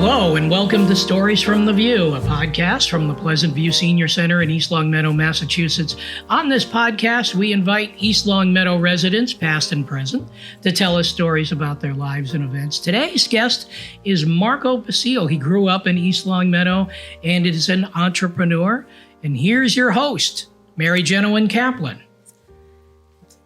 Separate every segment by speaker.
Speaker 1: Hello, and welcome to Stories from the View, a podcast from the Pleasant View Senior Center in East Longmeadow, Massachusetts. On this podcast, we invite East Longmeadow residents, past and present, to tell us stories about their lives and events. Today's guest is Marco Basile. He grew up in East Longmeadow and is an entrepreneur. And here's your host, Mary Jenowyn Kaplan.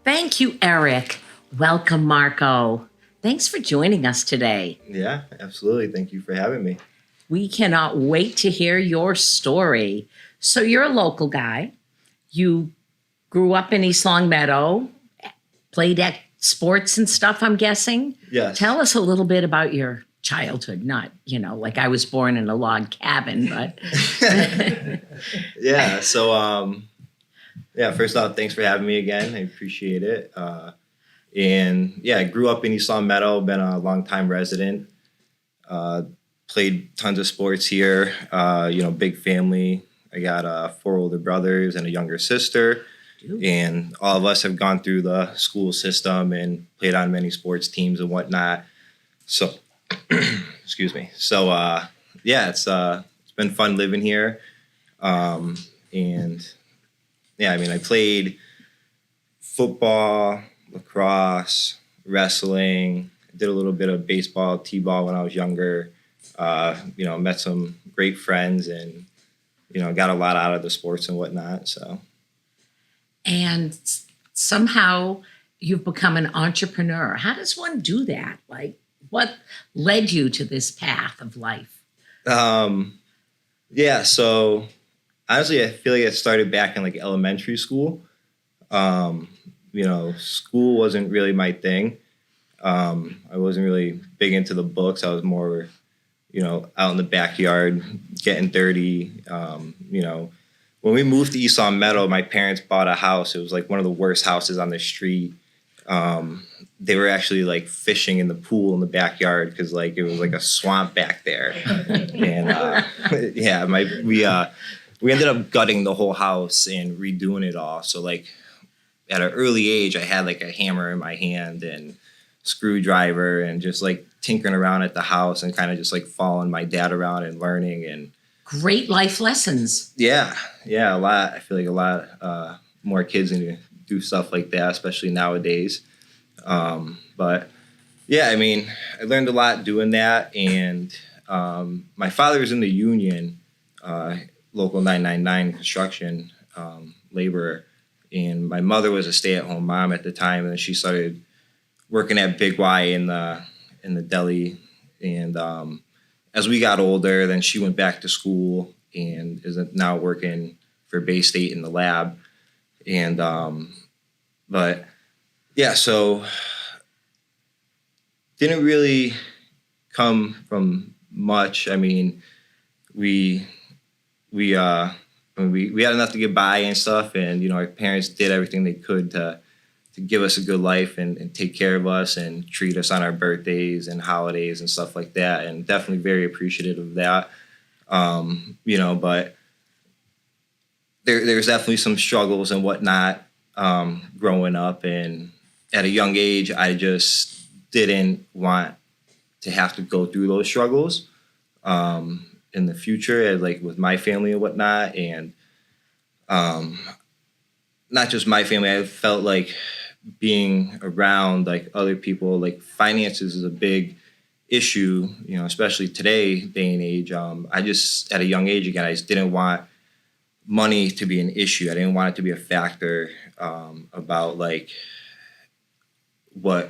Speaker 2: Thank you, Eric. Welcome, Marco. Thanks for joining us today.
Speaker 3: Yeah, absolutely. Thank you for having me.
Speaker 2: We cannot wait to hear your story. So you're a local guy. You grew up in East Longmeadow, played at sports and stuff, I'm guessing.
Speaker 3: Yes.
Speaker 2: Tell us a little bit about your childhood. Not, like I was born in a log cabin, but.
Speaker 3: Yeah. So, first off, thanks for having me again. I appreciate it. I grew up in East Longmeadow, been a longtime resident, played tons of sports here, big family. I got 4 older brothers and a younger sister, and all of us have gone through the school system and played on many sports teams and whatnot. So, excuse me. So, it's been fun living here. I played football, lacrosse, wrestling. I did a little bit of baseball, t-ball when I was younger. Met some great friends and, got a lot out of the sports and whatnot. So,
Speaker 2: and somehow you've become an entrepreneur. How does one do that? Like, what led you to this path of life?
Speaker 3: So honestly, I feel like it started back in elementary school. School wasn't really my thing. I wasn't really big into the books. I was more, out in the backyard, getting dirty. When we moved to East Longmeadow, my parents bought a house. It was one of the worst houses on the street. They were actually fishing in the pool in the backyard because it was a swamp back there. And we ended up gutting the whole house and redoing it all. So at an early age, I had a hammer in my hand and screwdriver and just tinkering around at the house and kind of just following my dad around and learning. And
Speaker 2: great life lessons.
Speaker 3: Yeah, a lot. I feel like a lot more kids need to do stuff like that, especially nowadays. I learned a lot doing that. And my father was in the union, local 999 construction laborer. And my mother was a stay-at-home mom at the time, and she started working at Big Y in the deli. And as we got older, then she went back to school and is now working for Bay State in the lab. And so didn't really come from much. I mean, we had enough to get by and stuff, and our parents did everything they could to give us a good life and take care of us and treat us on our birthdays and holidays and stuff like that, and definitely very appreciative of that. But there's definitely some struggles and whatnot growing up, and at a young age, I just didn't want to have to go through those struggles. In the future, with my family and whatnot, and not just my family. I felt being around other people, finances is a big issue, especially today, day and age. I just, at a young age, again, I just didn't want money to be an issue. I didn't want it to be a factor about what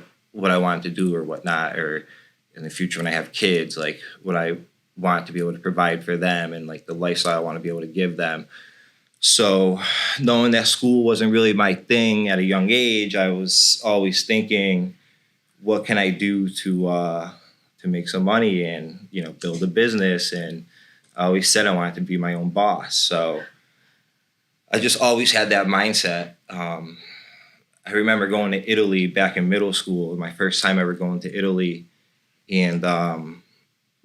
Speaker 3: I wanted to do or whatnot, or in the future when I have kids, what I want to be able to provide for them and the lifestyle I want to be able to give them. So knowing that school wasn't really my thing at a young age, I was always thinking, what can I do to make some money and, build a business? And I always said I wanted to be my own boss. So I just always had that mindset. I remember going to Italy back in middle school, my first time ever going to Italy, and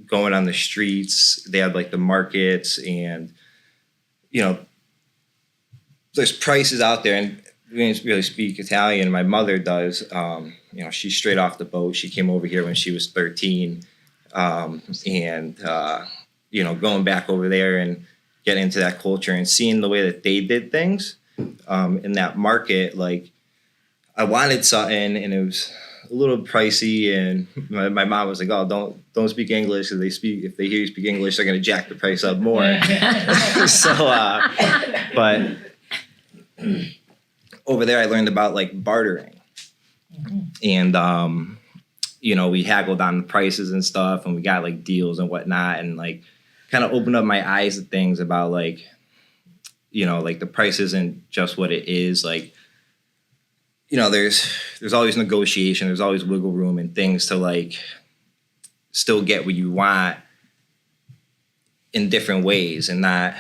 Speaker 3: going on the streets. They had the markets, and there's prices out there, and we didn't really speak Italian. My mother does. She's straight off the boat. She came over here when she was 13. And going back over there and getting into that culture and seeing the way that they did things in that market, like I wanted something and it was a little pricey, and my mom was like, "Oh, don't speak English. If they hear you speak English, they're gonna jack the price up more." So, but over there, I learned about like bartering, and we haggled on the prices and stuff, and we got like deals and whatnot, and like kind of opened up my eyes to things about like like the price isn't just what it is, like. There's always negotiation. There's always wiggle room and things to like still get what you want in different ways, and not.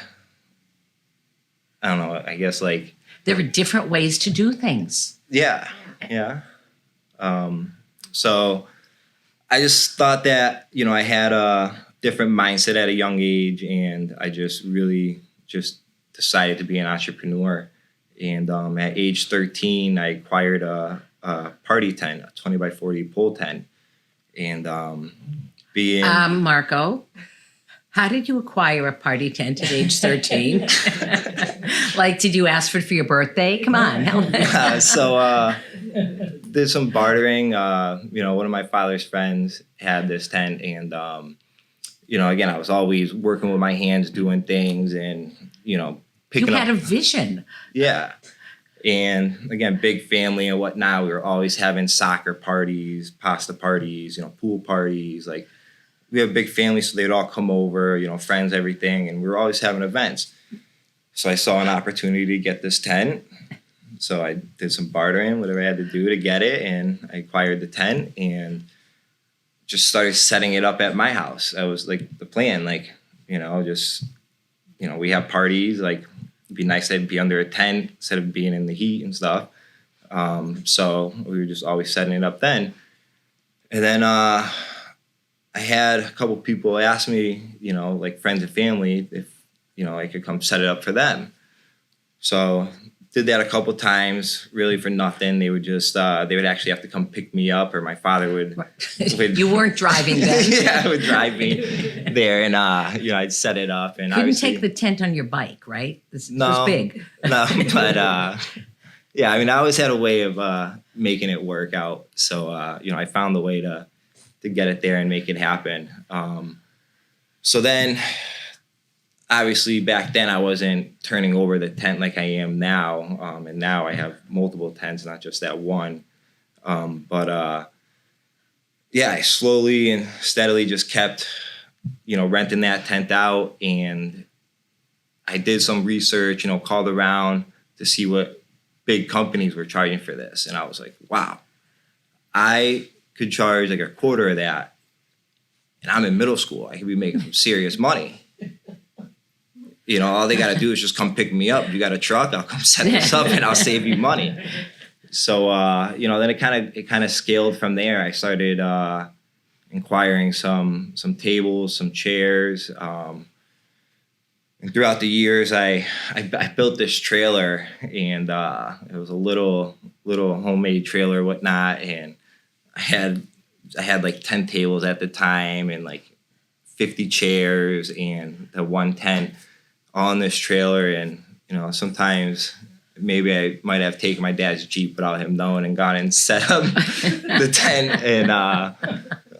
Speaker 3: I don't know. I guess like
Speaker 2: there are different ways to do things.
Speaker 3: Yeah. So I just thought that I had a different mindset at a young age, and I just really just decided to be an entrepreneur. And at age 13, I acquired a party tent, a 20 by 40 pole tent. And being...
Speaker 2: Marco, how did you acquire a party tent at age 13? Like, did you ask for it for your birthday? Come on.
Speaker 3: Did some bartering. One of my father's friends had this tent. And, again, I was always working with my hands, doing things and, picking up.
Speaker 2: You had a vision.
Speaker 3: Yeah. And again, big family and whatnot. We were always having soccer parties, pasta parties, pool parties. Like we have a big family, so they'd all come over, friends, everything. And we were always having events. So I saw an opportunity to get this tent. So I did some bartering, whatever I had to do to get it. And I acquired the tent and just started setting it up at my house. That was like the plan, like, we have parties, like it'd be nice to be under a tent instead of being in the heat and stuff. So we were just always setting it up then. And then I had a couple people ask me, like friends and family, if, I could come set it up for them. So did that a couple times, really for nothing. They would just, they would actually have to come pick me up, or my father would.
Speaker 2: You weren't driving then.
Speaker 3: Yeah, would drive me there, and I'd set it up. And
Speaker 2: couldn't take the tent on your bike, right? This was big.
Speaker 3: No, but yeah, I always had a way of making it work out. So I found the way to get it there and make it happen. So then. Obviously, back then I wasn't turning over the tent like I am now, and now I have multiple tents, not just that one. I slowly and steadily just kept, renting that tent out, and I did some research, called around to see what big companies were charging for this, and I was like, wow, I could charge like a quarter of that, and I'm in middle school. I could be making some serious money. All they got to do is just come pick me up. You got a truck, I'll come set this up and I'll save you money. So, then it kind of scaled from there. I started inquiring some tables, some chairs. And throughout the years, I built this trailer, and it was a little homemade trailer, whatnot. And I had like 10 tables at the time, and like 50 chairs, and the one tent on this trailer. And sometimes maybe I might have taken my dad's Jeep without him knowing and gone and set up the tent and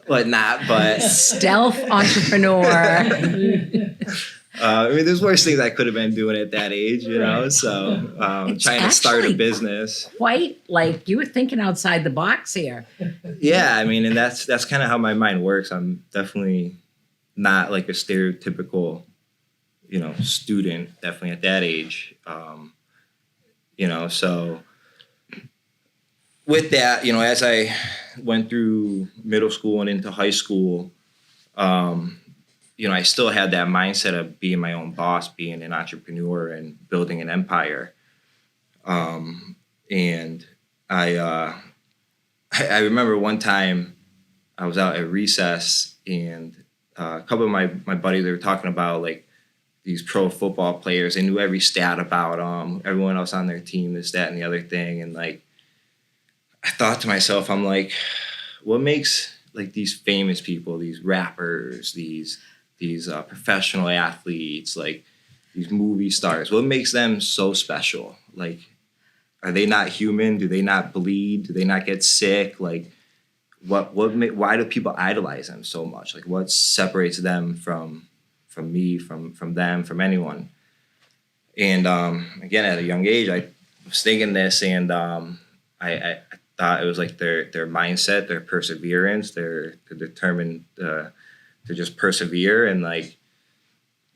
Speaker 3: whatnot. But
Speaker 2: stealth entrepreneur.
Speaker 3: There's worse things I could have been doing at that age, so trying to start a business.
Speaker 2: Quite like you were thinking outside the box here.
Speaker 3: Yeah, and that's kind of how my mind works. I'm definitely not like a stereotypical student, definitely at that age. So with that, as I went through middle school and into high school, I still had that mindset of being my own boss, being an entrepreneur and building an empire. And I remember one time I was out at recess, and a couple of my buddies, they were talking about like these pro football players. They knew every stat about them, everyone else on their team, this, that, and the other thing. And like, I thought to myself, I'm like, what makes like these famous people, these rappers, these professional athletes, like these movie stars. What makes them so special? Like, are they not human? Do they not bleed? Do they not get sick? Like, why do people idolize them so much? Like, what separates them from me, from them, from anyone? And again, at a young age, I was thinking this, and I thought it was like their mindset, their perseverance, they're determined to just persevere and like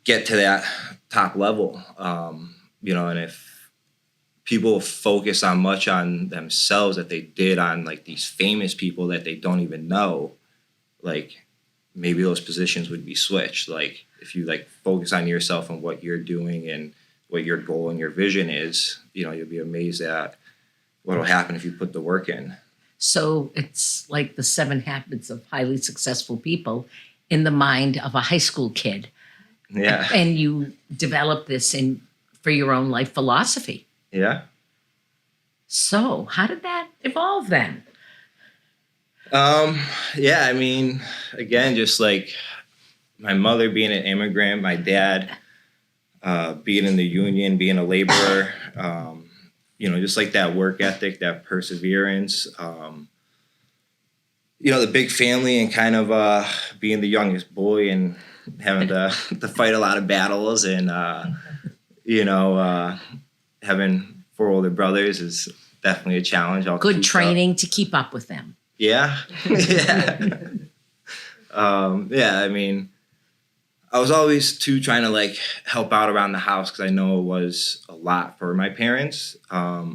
Speaker 3: get to that top level. And if people focus on much on themselves that they did on like these famous people that they don't even know, like maybe those positions would be switched. Like if you like focus on yourself and what you're doing and what your goal and your vision is, you'll be amazed at what will happen if you put the work in.
Speaker 2: So it's like the 7 habits of highly successful people in the mind of a high school kid.
Speaker 3: Yeah.
Speaker 2: And you develop this for your own life philosophy.
Speaker 3: Yeah.
Speaker 2: So how did that evolve then?
Speaker 3: Yeah, I mean, again, just like my mother being an immigrant, my dad being in the union, being a laborer, just like that work ethic, that perseverance, the big family and kind of being the youngest boy and having to fight a lot of battles and, having 4 older brothers is definitely a challenge.
Speaker 2: Good training to keep up with them.
Speaker 3: Yeah. Yeah. I mean, I was always too trying to like help out around the house because I know it was a lot for my parents. I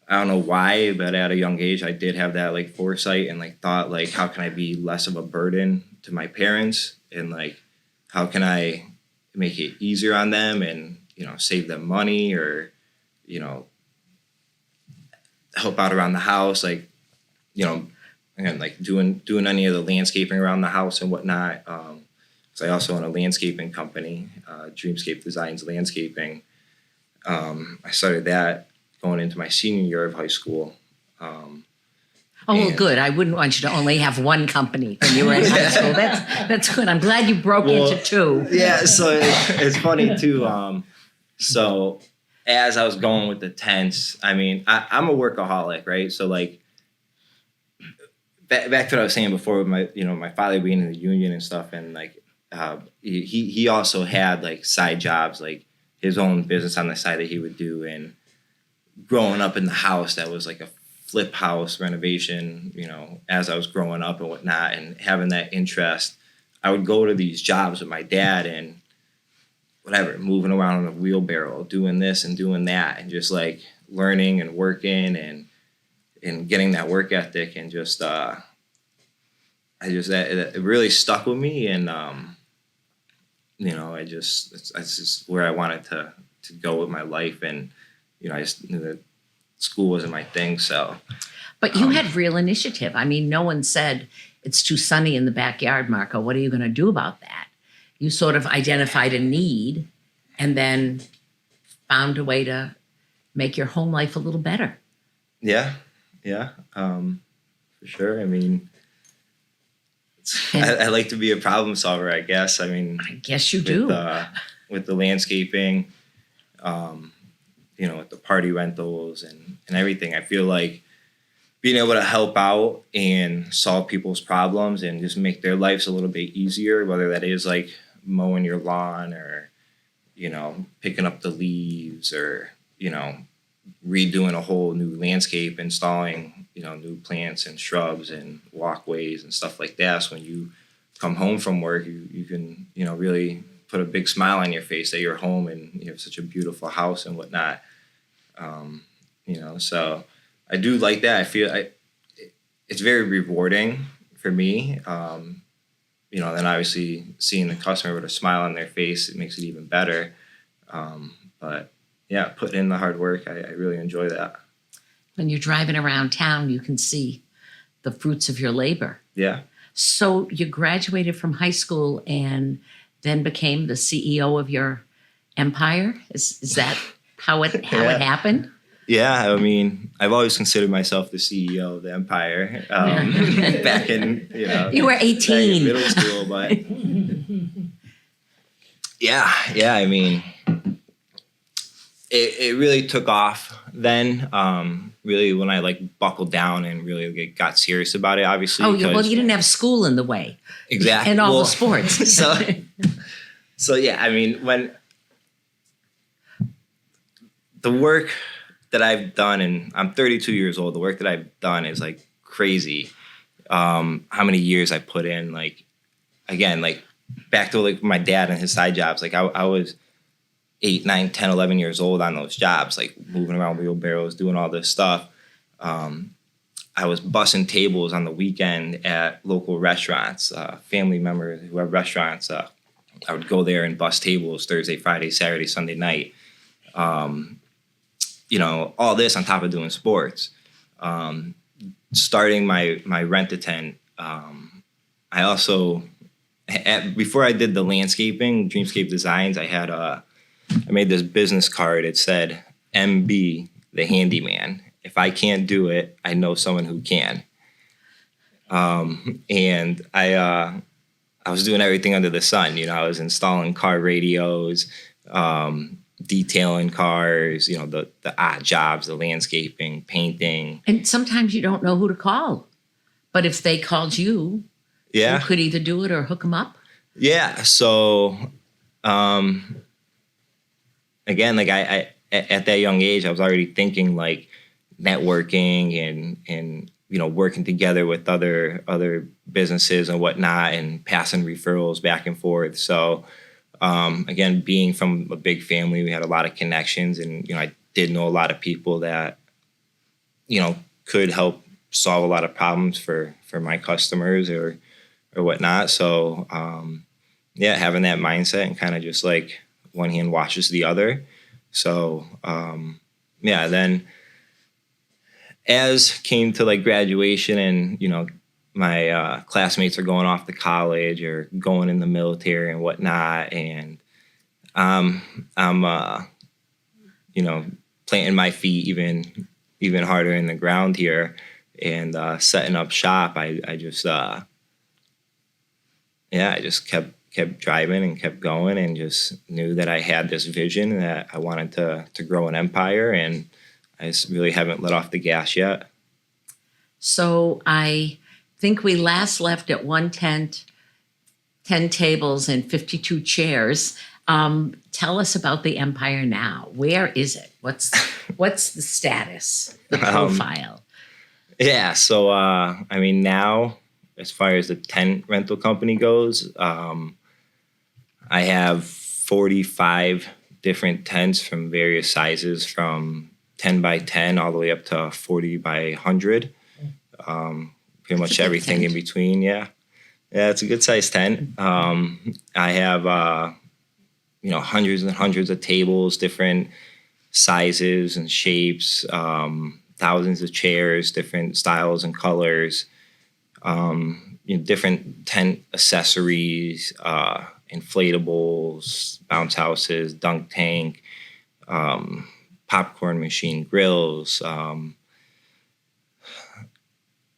Speaker 3: don't know why, but at a young age, I did have that like foresight and like thought like, how can I be less of a burden to my parents and like, how can I make it easier on them and, save them money or, help out around the house, like, again, like doing any of the landscaping around the house and whatnot. So I also own a landscaping company, Dreamscape Designs Landscaping. I started that going into my senior year of high school.
Speaker 2: Good. I wouldn't want you to only have one company when you were in high school. That's good. I'm glad you broke into 2.
Speaker 3: Yeah, so it's funny too. So as I was going with the tents, I mean, I'm a workaholic, right? So like back to what I was saying before with my father being in the union and stuff, and like he also had like side jobs, like his own business on the side that he would do, and growing up in the house that was like a flip house renovation, as I was growing up and whatnot, and having that interest, I would go to these jobs with my dad and whatever, moving around on a wheelbarrow, doing this and doing that, and just like learning and working and getting that work ethic, and just it really stuck with me, and it's just where I wanted to go with my life, and I just knew that school wasn't my thing. So,
Speaker 2: but you had real initiative. I mean, no one said it's too sunny in the backyard, Marco. What are you going to do about that? You sort of identified a need and then found a way to make your home life a little better.
Speaker 3: Yeah, for sure. I mean, I like to be a problem solver, I guess. I mean,
Speaker 2: I guess you do.
Speaker 3: With the landscaping, with the party rentals and everything. I feel like being able to help out and solve people's problems and just make their lives a little bit easier, whether that is like mowing your lawn or, picking up the leaves or, redoing a whole new landscape, installing, new plants and shrubs and walkways and stuff like that. So when you come home from work, you can, really put a big smile on your face that you're home and you have such a beautiful house and whatnot. So I do like that. I feel it's very rewarding for me. Then obviously seeing the customer with a smile on their face, it makes it even better. But yeah, putting in the hard work, I really enjoy that.
Speaker 2: When you're driving around town, you can see the fruits of your labor.
Speaker 3: Yeah.
Speaker 2: So you graduated from high school and then became the CEO of your empire? Is that how it happened?
Speaker 3: Yeah, I mean, I've always considered myself the CEO of the Empire. Back in,
Speaker 2: You were
Speaker 3: back in
Speaker 2: 18.
Speaker 3: middle school, but yeah. I mean, it really took off then. Really, when I like buckled down and really got serious about it. Obviously,
Speaker 2: Oh, well, you didn't have school in the way.
Speaker 3: exactly,
Speaker 2: And all the sports.
Speaker 3: So yeah, I mean, when the work that I've done, and I'm 32 years old, the work that I've done is like crazy. How many years I put in, like, again, like back to like my dad and his side jobs. Like I was 8, 9, 10, 11 years old on those jobs, like moving around wheelbarrows, doing all this stuff. I was bussing tables on the weekend at local restaurants, family members who have restaurants. I would go there and bus tables Thursday, Friday, Saturday, Sunday night. All this on top of doing sports. Starting my rent-a-tent, I also, before I did the landscaping, Dreamscape Designs, I made this business card. It said, MB, the handyman. If I can't do it, I know someone who can. And I was doing everything under the sun. I was installing car radios, detailing cars, the odd jobs, the landscaping, painting.
Speaker 2: And sometimes you don't know who to call. But if they called you, you could either do it or hook them up.
Speaker 3: Yeah. So, again, like I at that young age, I was already thinking like networking and working together with other businesses and whatnot, and passing referrals back and forth. So, again, being from a big family, we had a lot of connections, and I did know a lot of people that could help solve a lot of problems for my customers or whatnot. So, having that mindset and kind of just like one hand washes the other. So, then as came to like graduation and, my classmates are going off to college or going in the military and whatnot. And I'm planting my feet even harder in the ground here and setting up shop. I just kept driving and kept going, and just knew that I had this vision that I wanted to grow an empire, and I just really haven't let off the gas yet.
Speaker 2: So I think we last left at 1 tent, 10 tables, and 52 chairs. Tell us about the empire now. Where is it? What's the status, the profile?
Speaker 3: So now, as far as the tent rental company goes, I have 45 different tents from various sizes, from 10 by 10 all the way up to 40 by 100. Pretty much everything tent in between. Yeah, it's a good sized tent. I have hundreds and hundreds of tables, different sizes and shapes, thousands of chairs, different styles and colors, different tent accessories, inflatables, bounce houses, dunk tank, popcorn machine, grills.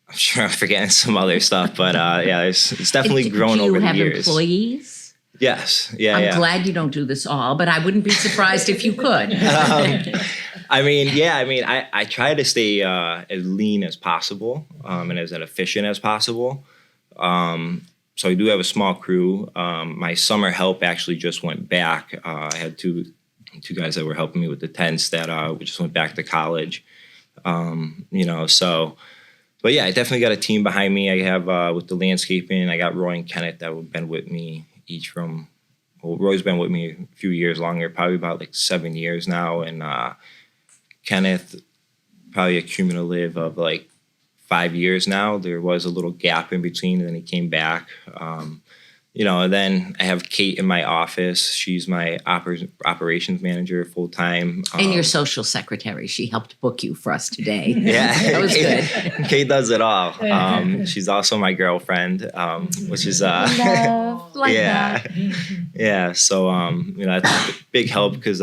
Speaker 3: I'm sure I'm forgetting some other stuff, but it's definitely grown over the years. Do you have employees? Yes. Yeah.
Speaker 2: I'm glad you don't do this all, but I wouldn't be surprised if you could.
Speaker 3: I try to stay as lean as possible and as efficient as possible. So I do have a small crew. My summer help actually just went back. I had two guys that were helping me with the tents that just went back to college. But yeah, I definitely got a team behind me. I have with the landscaping, I got Roy and Kenneth that have been with me Roy's been with me a few years longer, probably about like 7 years now. And Kenneth, probably a cumulative of like 5 years now. There was a little gap in between, and then he came back. And then I have Kate in my office. She's my operations manager full time.
Speaker 2: And your social secretary. She helped book you for us today.
Speaker 3: Yeah,
Speaker 2: that was good.
Speaker 3: Kate does it all. She's also my girlfriend, which is
Speaker 2: love, like that.
Speaker 3: Yeah. So that's a big help because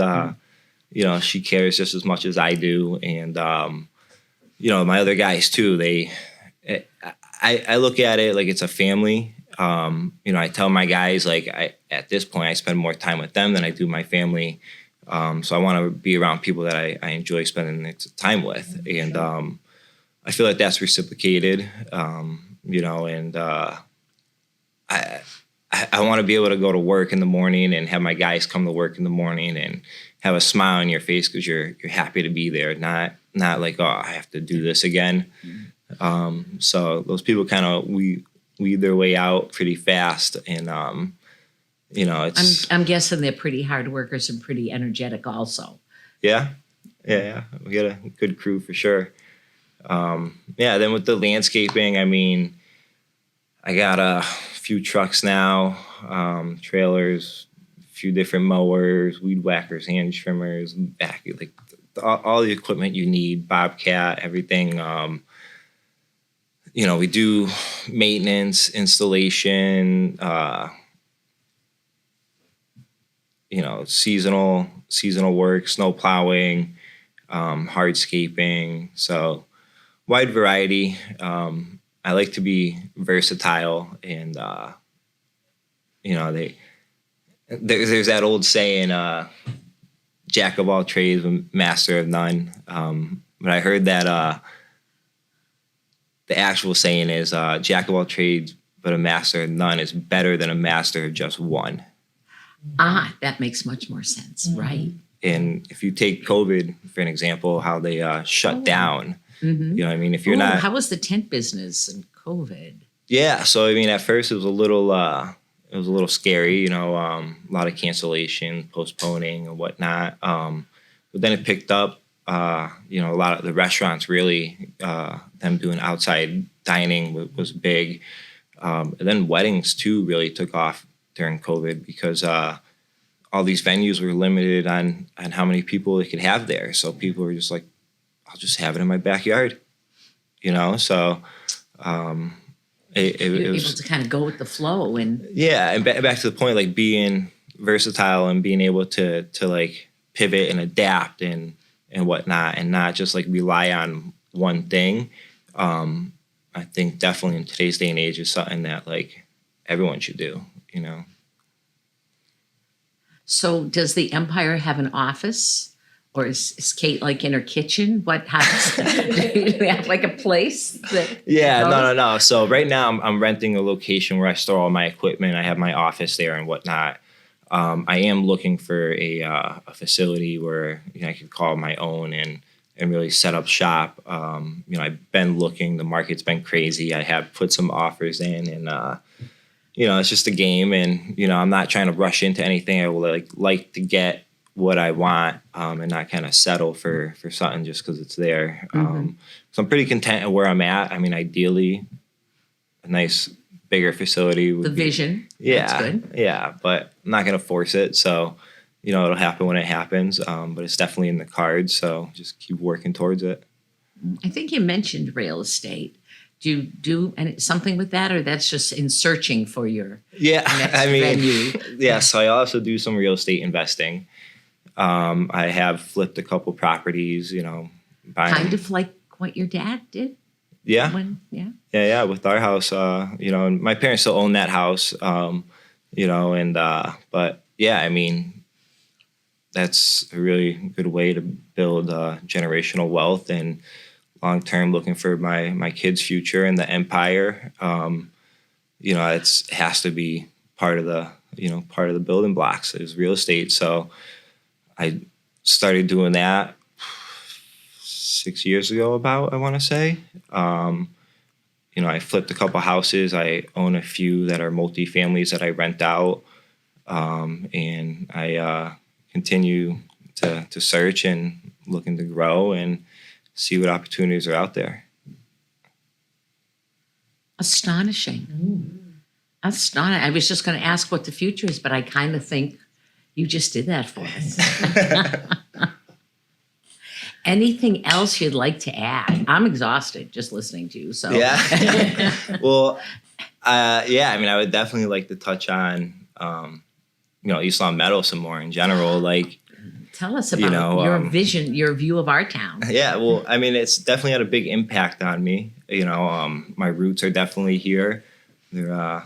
Speaker 3: she cares just as much as I do. And, my other guys too, I look at it like it's a family. I tell my guys, like, at this point, I spend more time with them than I do my family. So I want to be around people that I enjoy spending time with. And I feel like that's reciprocated, and I want to be able to go to work in the morning and have my guys come to work in the morning and have a smile on your face because you're happy to be there, not like, oh, I have to do this again. So those people kind of weed their way out pretty fast, and it's.
Speaker 2: I'm guessing they're pretty hard workers and pretty energetic, also.
Speaker 3: Yeah. We got a good crew for sure. Then with the landscaping, I mean, I got a few trucks now, trailers, a few different mowers, weed whackers, hand trimmers, like all the equipment you need, Bobcat, everything. We do maintenance, installation, seasonal work, snow plowing, hardscaping. So wide variety. I like to be versatile, and there's that old saying, "Jack of all trades, master of none." But I heard that the actual saying is, "Jack of all trades, but a master of none is better than a master of just one."
Speaker 2: That makes much more sense, right?
Speaker 3: And if you take COVID for an example, how they shut down.
Speaker 2: Mm-hmm.
Speaker 3: You know what I mean? If you're not,
Speaker 2: how was the tent business in COVID?
Speaker 3: Yeah, so I mean, at first it was a little scary, a lot of cancellation, postponing, and whatnot. But then it picked up. A lot of the restaurants really, them doing outside dining was big, and then weddings too really took off during COVID because all these venues were limited on how many people they could have there. So people were just like, I'll just have it in my backyard, So it was
Speaker 2: able to kind of go with the flow, and
Speaker 3: and back to the point, like being versatile and being able to like pivot and adapt and whatnot, and not just like rely on one thing. I think definitely in today's day and age is something that like everyone should do.
Speaker 2: So does the Empire have an office? Or is Kate like in her kitchen? What happens? Do we have like a place?
Speaker 3: No. So right now I'm renting a location where I store all my equipment. I have my office there and whatnot. I am looking for a facility where I could call my own and really set up shop. I've been looking. The market's been crazy. I have put some offers in, and it's just a game. And I'm not trying to rush into anything. I will like to get what I want, and not kind of settle for something just because it's there.
Speaker 2: Mm-hmm.
Speaker 3: So I'm pretty content at where I'm at. I mean, ideally, a nice bigger facility would be
Speaker 2: vision.
Speaker 3: Yeah,
Speaker 2: that's good.
Speaker 3: Yeah, but I'm not going to force it. So, it'll happen when it happens. But it's definitely in the cards. So just keep working towards it.
Speaker 2: I think you mentioned real estate. Do you do something with that, or that's just in searching for your next venue?
Speaker 3: Yeah. So I also do some real estate investing. I have flipped a couple properties, buying.
Speaker 2: Kind of like what your dad did?
Speaker 3: Yeah.
Speaker 2: Yeah.
Speaker 3: With our house, and my parents still own that house, but yeah, I mean, that's a really good way to build generational wealth and long-term looking for my kids' future and the empire. It has to be part of the building blocks is real estate. So I started doing that 6 years ago I want to say. I flipped a couple houses. I own a few that are multifamilies that I rent out. And I continue to search and looking to grow and see what opportunities are out there.
Speaker 2: Astonishing. I was just going to ask what the future is, but I kind of think you just did that for us. Anything else you'd like to add? I'm exhausted just listening to you. So
Speaker 3: yeah. Well, I would definitely like to touch on, East Long Meadow some more in general. Like,
Speaker 2: Tell us about your vision, your view of our town.
Speaker 3: Yeah, well, I mean, it's definitely had a big impact on me. My roots are definitely here. They're,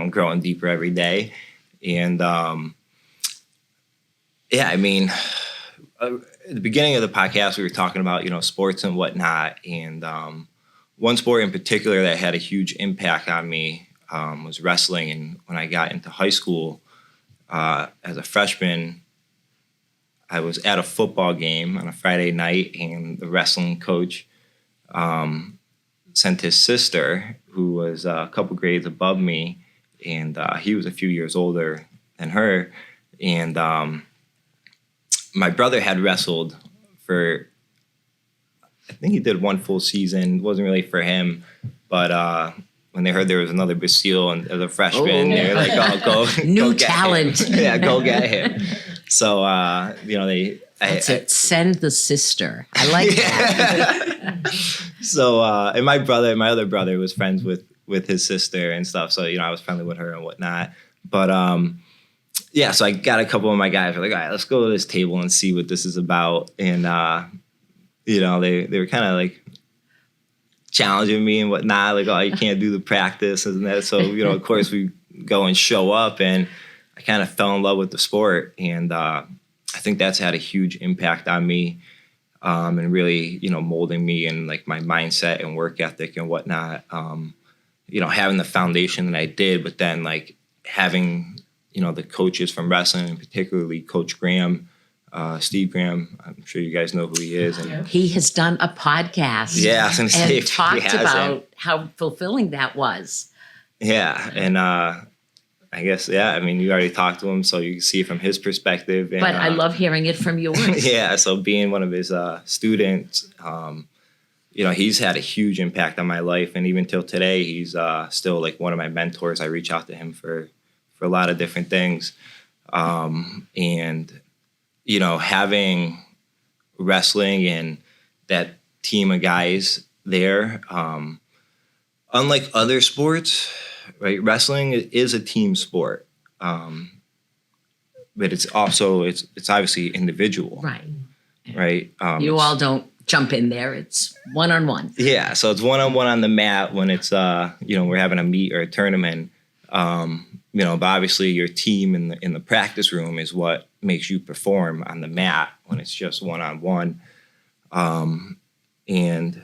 Speaker 3: growing deeper every day. And, yeah, I mean, at the beginning of the podcast, we were talking about, sports and whatnot. And one sport in particular that had a huge impact on me was wrestling. And when I got into high school as a freshman, I was at a football game on a Friday night, and the wrestling coach sent his sister, who was a couple grades above me, and he was a few years older than her. And my brother had wrestled for, I think he did one full season. It wasn't really for him, but when they heard there was another Basile and as a freshman, they were like, "Oh, go
Speaker 2: new
Speaker 3: go get
Speaker 2: talent."
Speaker 3: him." Yeah, go get him. So
Speaker 2: That's it. Send the sister. I like that.
Speaker 3: So and my other brother was friends with his sister and stuff. So I was friendly with her and whatnot. But yeah, so I got a couple of my guys were like, all right, let's go to this table and see what this is about. And they were kind of like challenging me and whatnot, like, oh, you can't do the practice and that. So of course we go and show up, and I kind of fell in love with the sport. And I think that's had a huge impact on me, and really, molding me and like my mindset and work ethic and whatnot. Having the foundation that I did, but then like having, the coaches from wrestling, and particularly Coach Graham, Steve Graham. I'm sure you guys know who he is. And
Speaker 2: he has done a podcast.
Speaker 3: Yeah, I was gonna say,
Speaker 2: and talked about how fulfilling that was.
Speaker 3: Yeah, and I guess, yeah, I mean, you already talked to him, so you can see it from his perspective. And,
Speaker 2: but I love hearing it from yours.
Speaker 3: Yeah, so being one of his students, he's had a huge impact on my life. And even till today, he's still like one of my mentors. I reach out to him for a lot of different things. And, having wrestling and that team of guys there, unlike other sports, right? Wrestling is a team sport, but it's also it's obviously individual,
Speaker 2: right?
Speaker 3: Right.
Speaker 2: You all don't jump in there; it's one-on-one.
Speaker 3: Yeah, so it's one-on-one on the mat when it's we're having a meet or a tournament. But obviously your team in the practice room is what makes you perform on the mat when it's just one-on-one, and.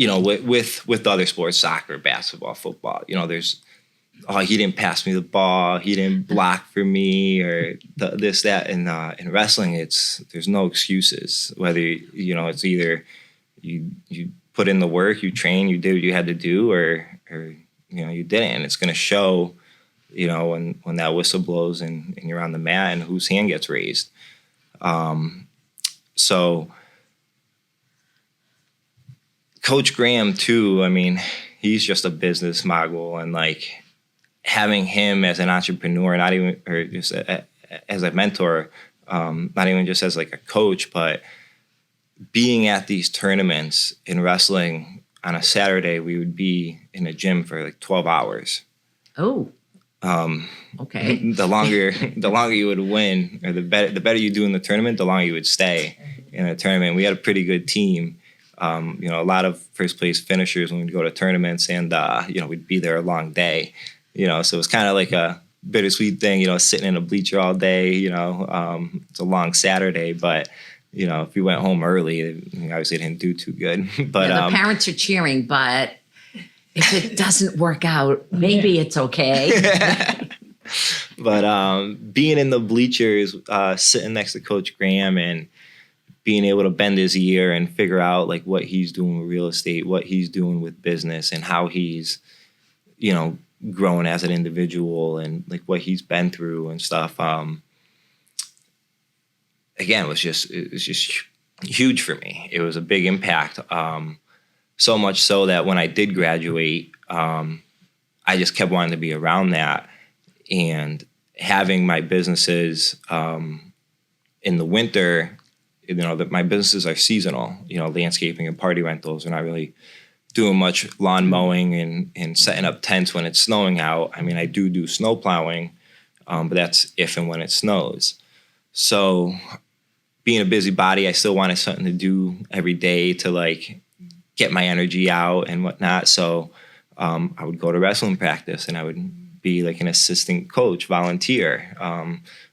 Speaker 3: With other sports, soccer, basketball, football, there's, oh, he didn't pass me the ball, he didn't block for me, or this, that. And in wrestling, there's no excuses. Whether it's either you put in the work, you train, you did what you had to do, or you didn't, and it's going to show, when that whistle blows and you're on the mat and whose hand gets raised. So. Coach Graham too, I mean, he's just a business mogul, and like having him as an entrepreneur, not even, or just as a mentor, not even just as like a coach, but being at these tournaments in wrestling on a Saturday, we would be in a gym for like 12 hours.
Speaker 2: Oh. Okay.
Speaker 3: The longer you would win, or the better you do in the tournament, the longer you would stay in a tournament. We had a pretty good team. A lot of first place finishers when we'd go to tournaments, and we'd be there a long day. So it was kind of like a bittersweet thing. Sitting in a bleacher all day. It's a long Saturday, but if we went home early, obviously it didn't do too good. But
Speaker 2: the parents are cheering, but if it doesn't work out, maybe it's okay.
Speaker 3: But being in the bleachers, sitting next to Coach Graham, and being able to bend his ear and figure out like what he's doing with real estate, what he's doing with business, and how he's, grown as an individual, and like what he's been through and stuff. Again, it was just huge for me. It was a big impact. So much so that when I did graduate, I just kept wanting to be around that, and having my businesses in the winter. That my businesses are seasonal, landscaping and party rentals. We're not really doing much lawn mowing and setting up tents when it's snowing out. I mean, I do snow plowing, but that's if and when it snows. So being a busybody, I still wanted something to do every day to like get my energy out and whatnot. So I would go to wrestling practice and I would be like an assistant coach, volunteer.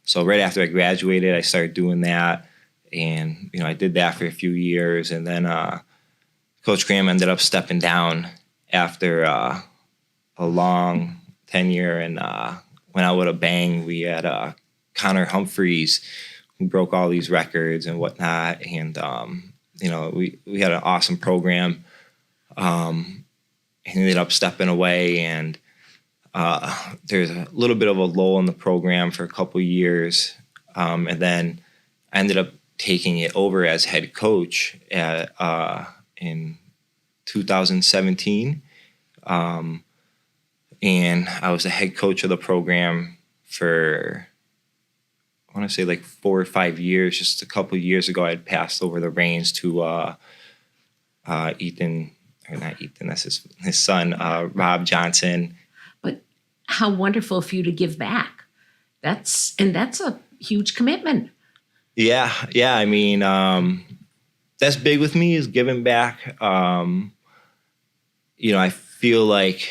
Speaker 3: So right after I graduated, I started doing that. And, I did that for a few years. And then Coach Graham ended up stepping down after a long tenure and went out with a bang. We had Connor Humphreys, who broke all these records and whatnot. And, we had an awesome program. He ended up stepping away, and there's a little bit of a lull in the program for a couple of years. And then I ended up taking it over as head coach in 2017. And I was the head coach of the program for, I want to say like 4 or 5 years. Just a couple of years ago, I had passed over the reins to Ethan, or not Ethan, that's his son, Rob Johnson.
Speaker 2: But how wonderful for you to give back. That's a huge commitment.
Speaker 3: Yeah. I mean, that's big with me, is giving back. I feel like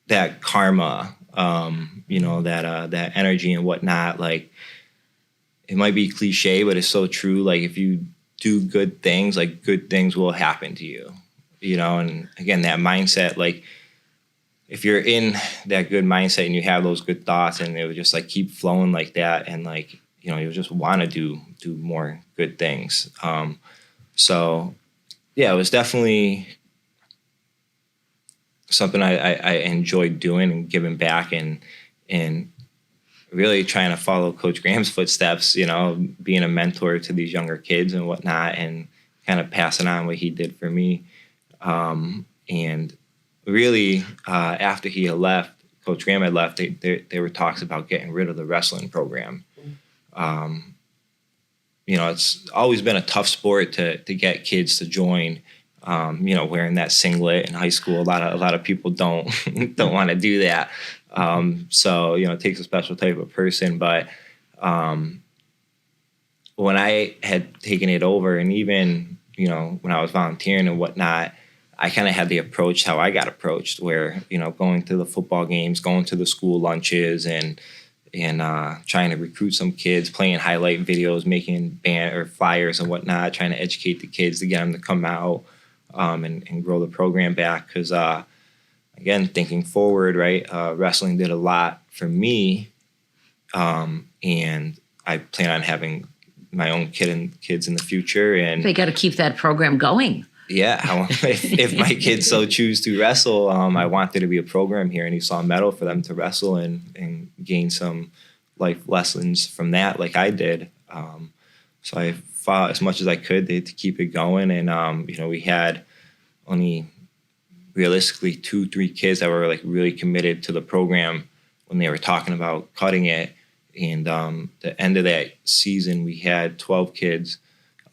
Speaker 3: that karma, that energy and whatnot, like it might be cliche, but it's so true. Like if you do good things, like good things will happen to you, and again, that mindset, like if you're in that good mindset and you have those good thoughts and it would just like keep flowing like that. And like, you'll just want to do more good things. So yeah, it was definitely something I enjoyed doing and giving back and really trying to follow Coach Graham's footsteps, being a mentor to these younger kids and whatnot, and kind of passing on what he did for me. And really, after he had left, Coach Graham had left, there were talks about getting rid of the wrestling program. It's always been a tough sport to get kids to join. Wearing that singlet in high school, a lot of people don't want to do that. So it takes a special type of person. But when I had taken it over, and even when I was volunteering and whatnot, I kind of had the approach how I got approached, where going to the football games, going to the school lunches, and trying to recruit some kids, playing highlight videos, making band or flyers and whatnot, trying to educate the kids to get them to come out and grow the program back. Because again, thinking forward, right, wrestling did a lot for me, and I plan on having my own kids in the future. And
Speaker 2: they got to keep that program going.
Speaker 3: Yeah, if my kids so choose to wrestle, I want there to be a program here in East Long Meadow for them to wrestle and gain some life lessons from that, like I did. So I fought as much as I could to keep it going, and we had only realistically 2-3 kids that were like really committed to the program when they were talking about cutting it. And the end of that season, we had 12 kids.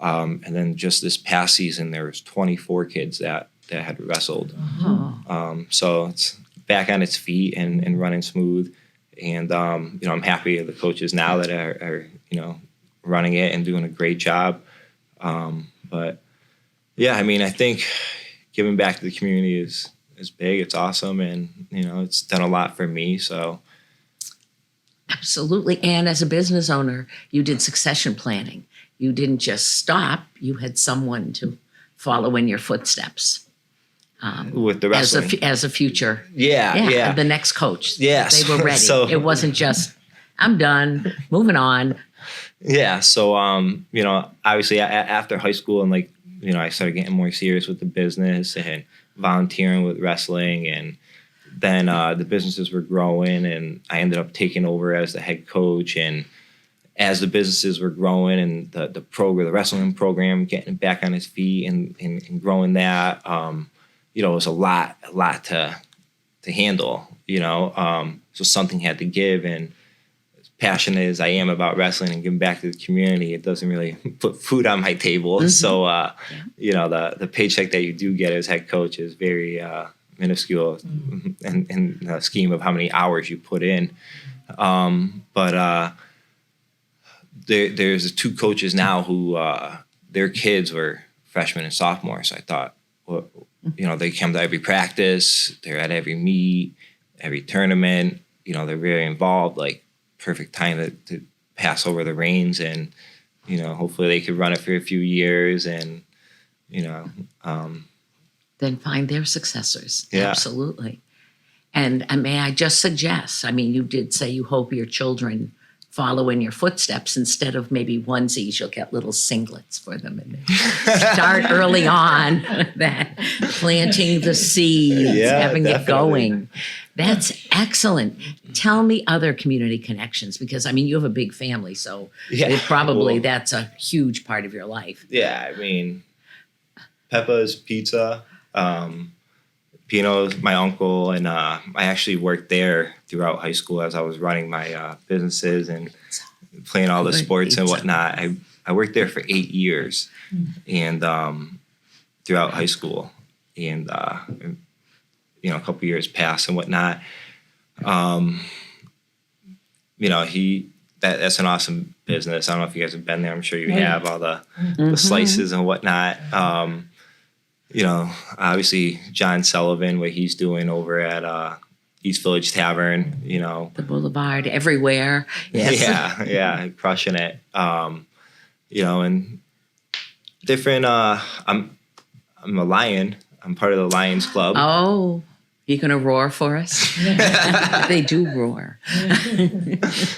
Speaker 3: And then just this past season, there was 24 kids that had wrestled.
Speaker 2: Uh-huh.
Speaker 3: So it's back on its feet and running smooth. And, I'm happy with the coaches now that are running it and doing a great job. But yeah, I mean, I think giving back to the community is big. It's awesome. And, it's done a lot for me. So.
Speaker 2: Absolutely. And as a business owner, you did succession planning. You didn't just stop. You had someone to follow in your footsteps.
Speaker 3: With the wrestling.
Speaker 2: As a future.
Speaker 3: Yeah.
Speaker 2: The next coach.
Speaker 3: Yes.
Speaker 2: They were ready.
Speaker 3: So,
Speaker 2: it wasn't just, I'm done, moving on.
Speaker 3: Yeah. So, obviously after high school and I started getting more serious with the business and volunteering with wrestling, and then the businesses were growing, and I ended up taking over as the head coach. And as the businesses were growing and the wrestling program getting back on its feet and growing that, it was a lot to handle, so something had to give. And as passionate as I am about wrestling and giving back to the community, it doesn't really put food on my table. Mm-hmm. So, the paycheck that you do get as head coach is very minuscule in the scheme of how many hours you put in. But there's two coaches now who their kids were freshmen and sophomores. So I thought, well, they come to every practice, they're at every meet, every tournament. They're very involved. Like, perfect time to pass over the reins, and hopefully they could run it for a few years, and
Speaker 2: then find their successors.
Speaker 3: Yeah.
Speaker 2: Absolutely. And may I just suggest, you did say you hope your children follow in your footsteps. Instead of maybe onesies, you'll get little singlets for them and start early on that planting the seeds, having
Speaker 3: definitely.
Speaker 2: it going. That's excellent. Tell me other community connections, because you have a big family, so that's a huge part of your life.
Speaker 3: Yeah, Peppa's Pizza, Pino's my uncle, and I actually worked there throughout high school as I was running my businesses and playing all the sports and whatnot. I worked there for 8 years, and throughout high school, and a couple years passed and whatnot. That's an awesome business. I don't know if you guys have been there. I'm sure you have, all the slices and whatnot. Obviously John Sullivan, what he's doing over at East Village Tavern,
Speaker 2: The Boulevard, everywhere. Yes.
Speaker 3: Yeah, crushing it. And different. I'm a Lion. I'm part of the Lions Club.
Speaker 2: Oh, you gonna roar for us? They do roar.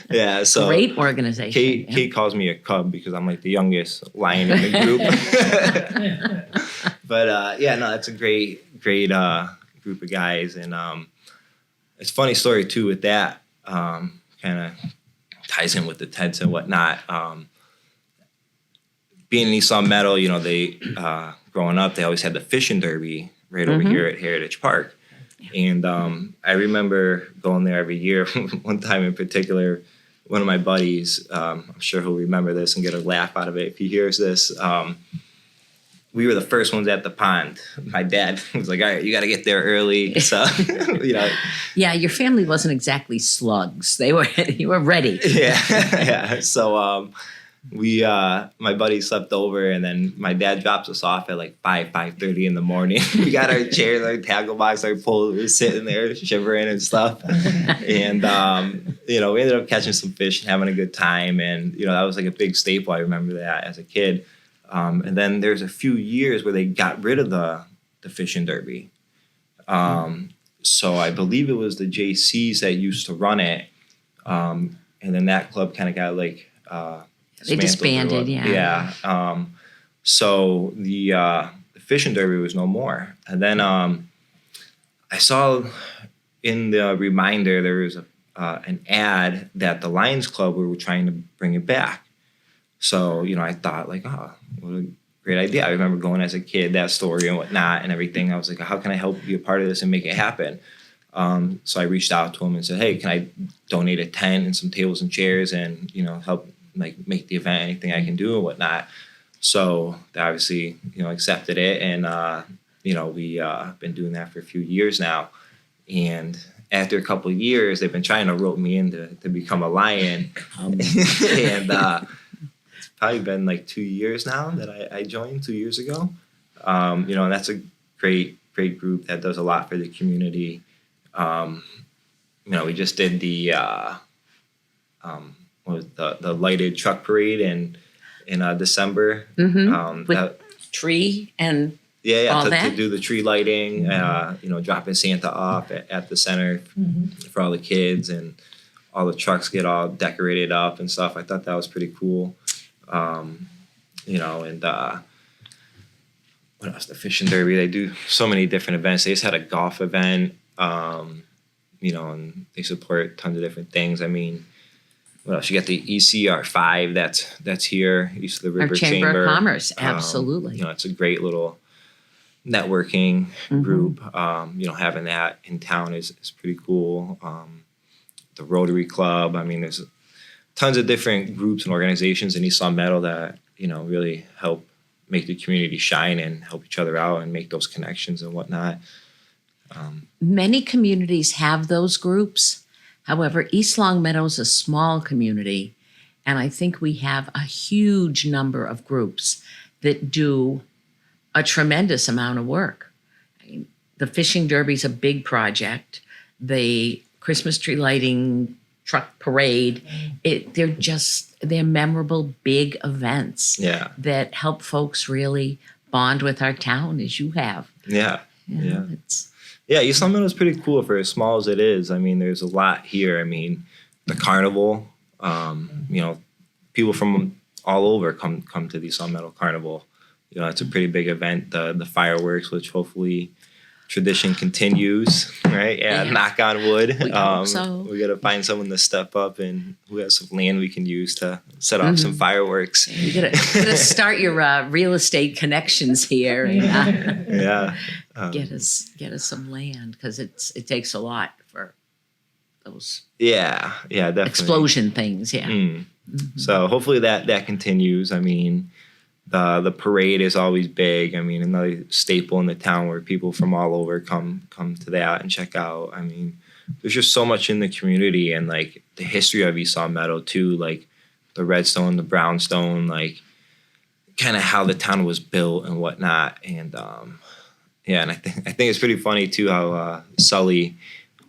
Speaker 3: Yeah, so
Speaker 2: great organization.
Speaker 3: Kate calls me a cub because I'm like the youngest lion in the group. But it's a great group of guys, and it's a funny story too with that. Kind of ties in with the tents and whatnot. Being in East Long Meadow, they growing up, they always had the fishing derby right over here at Heritage Park. And I remember going there every year. One time in particular, one of my buddies, I'm sure he'll remember this and get a laugh out of it if he hears this. We were the first ones at the pond. My dad was like, all right, you got to get there early. So,
Speaker 2: Yeah, your family wasn't exactly slugs. You were ready.
Speaker 3: Yeah. So my buddy slept over, and then my dad drops us off at like 5:30 in the morning. We got our chairs, our tackle box, our pole. We were sitting there shivering and stuff. And, we ended up catching some fish and having a good time. And, that was like a big staple. I remember that as a kid. And then there's a few years where they got rid of the fishing derby. So I believe it was the JCs that used to run it. And then that club kind of got like...
Speaker 2: They disbanded,
Speaker 3: yeah. So the fishing derby was no more. And then I saw in the reminder there was an ad that the Lions Club were trying to bring it back. So, I thought like, oh, what a great idea. I remember going as a kid, that story and whatnot and everything. I was like, how can I help be a part of this and make it happen? So I reached out to him and said, hey, can I donate a tent and some tables and chairs and, help like make the event, anything I can do and whatnot. So they obviously, accepted it. And, we been doing that for a few years now. And after a couple of years, they've been trying to rope me in to become a Lion. And it's probably been like 2 years now that I joined 2 years ago. And that's a great group that does a lot for the community. We just did the the lighted truck parade in December.
Speaker 2: With tree and all that?
Speaker 3: To do the tree lighting, dropping Santa off at the center for all the kids, and all the trucks get all decorated up and stuff. I thought that was pretty cool. And what else? The fishing derby. They do so many different events. They just had a golf event, and they support tons of different things. What else? You got the ECR5 that's here, East of the River
Speaker 2: Our Chamber of Commerce, absolutely.
Speaker 3: It's a great little networking group. Having that in town is pretty cool. The Rotary Club. There's tons of different groups and organizations in East Long Meadow that really help make the community shine and help each other out and make those connections and whatnot.
Speaker 2: Many communities have those groups. However, East Long Meadow is a small community, And I think we have a huge number of groups that do a tremendous amount of work. I mean, the fishing derby's a big project. The Christmas tree lighting truck parade, they're memorable big events that help folks really bond with our town, as you have.
Speaker 3: Yeah.
Speaker 2: It's
Speaker 3: East Long Meadow is pretty cool for as small as it is. I mean, there's a lot here. I mean, the carnival, people from all over come to the East Long Meadow Carnival. It's a pretty big event. The fireworks, which hopefully tradition continues, right? Yeah, knock on wood.
Speaker 2: We hope so.
Speaker 3: We got to find someone to step up and who has some land we can use to set off some fireworks.
Speaker 2: You gotta start your real estate connections here and get us some land, because it takes a lot for those
Speaker 3: definitely
Speaker 2: explosion things.
Speaker 3: So hopefully that continues. I mean, the parade is always big. I mean, another staple in the town where people from all over come to that and check out. I mean, there's just so much in the community, and like the history of East Long Meadow too, like the redstone, the brownstone, like kind of how the town was built and whatnot. And and I think it's pretty funny too how Sully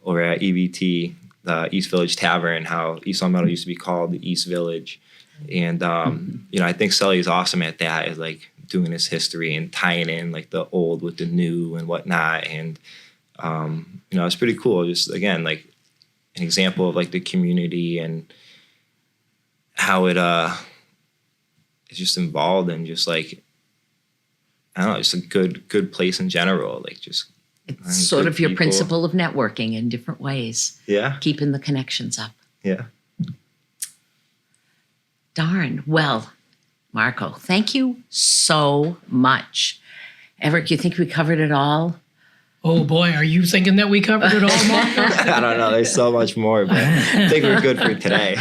Speaker 3: over at EVT, the East Village Tavern, how East Long Meadow used to be called the East Village. And, I think Sully is awesome at that, is like doing his history and tying in like the old with the new and whatnot. And, it's pretty cool. Just again, like an example of like the community and how it is just involved in just like, I don't know, just a good place in general. Like just
Speaker 2: it's sort of your people. Principle of networking in different ways.
Speaker 3: Yeah.
Speaker 2: Keeping the connections up.
Speaker 3: Yeah.
Speaker 2: Darn. Well, Marco, thank you so much. Eric, you think we covered it all?
Speaker 1: Oh boy, are you thinking that we covered it all, Marco?
Speaker 3: I don't know. There's so much more, but I think we're good for today.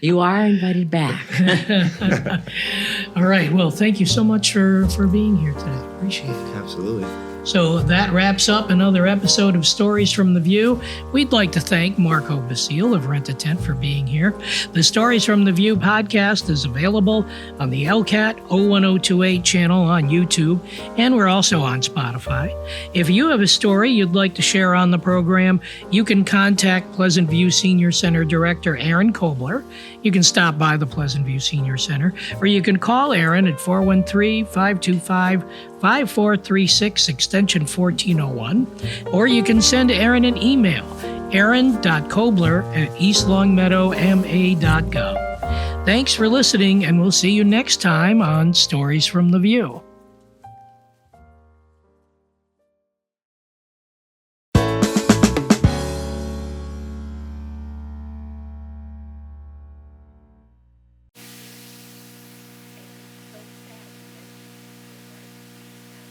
Speaker 2: You are invited back.
Speaker 1: All right. Well, thank you so much for being here today. Appreciate it.
Speaker 3: Absolutely.
Speaker 1: So that wraps up another episode of Stories from the View. We'd like to thank Marco Basile of Rent a Tent for being here. The Stories from the View podcast is available on the LCAT 01028 channel on YouTube, and we're also on Spotify. If you have a story you'd like to share on the program, you can contact Pleasant View Senior Center Director Aaron Kobler. You can stop by the Pleasant View Senior Center, or you can call Aaron at 413-525-5436, extension 1401, or you can send Aaron an email, aaron.kobler@eastlongmeadowma.gov. Thanks for listening, and we'll see you next time on Stories from the View.